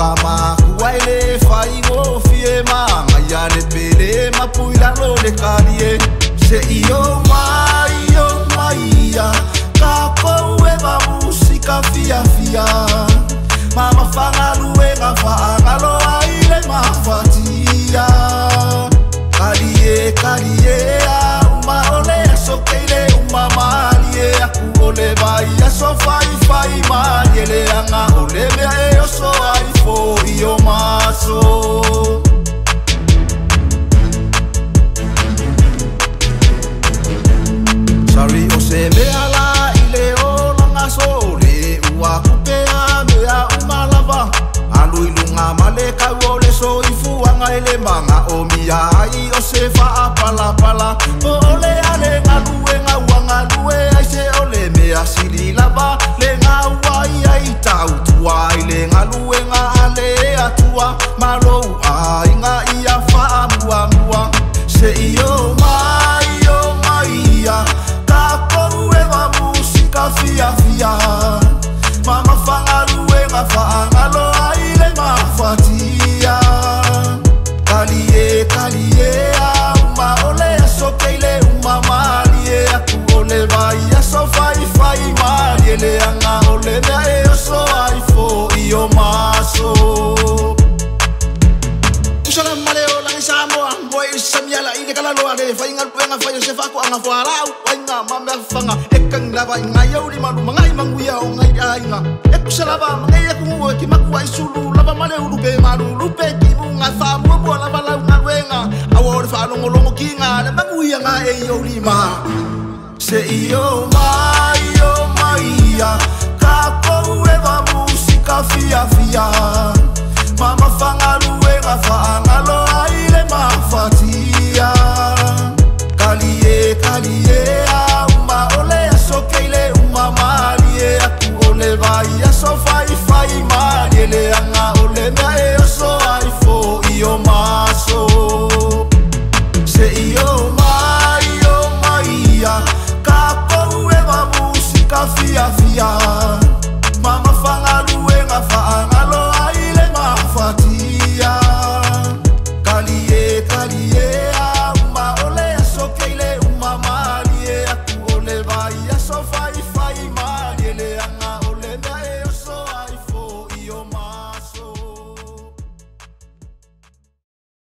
kama kuaile fai ngo fie ma ngaya le pele ma puila lo le kalie se io mai ya ka ko e ba musika fia fia mama fanga luwe nga fanga lo aile ma fatia kalie uma ole so keile uma malie aku ole vai so fai malie anga ole me o so ai fo io maso sorry o se me ala ile o langa sole ua kupea me a uma lava alu ilunga male ka ole so ifu anga ele manga o mia ai o se fa pala o ole ale ngalue ngaluwe ai se ole me asili lava le ngawai ai tau tua ile ngalue ngale atua malo ai nga ia fa mua se io mai ya ka ko e ma musika fia mama fanga luwe nga fanga lo aile ma fatia kalie uma ole so keile uma malie aku ole vai so fai malie le anga ole me so ai fo io maso usala male o lang samo boy samyala ile kala lo ade fai ngal penga fai se fa ko anga fara ai nga mama fanga ekang lava nga yo di malu mangai manguya o ngai ai nga ekusala ba mangai aku mo ki makwa isulu lava male ulupe malu lupe ki bunga fa mo bo lava la nga wenga awor fa longo kinga le manguya nga e yo lima se io mai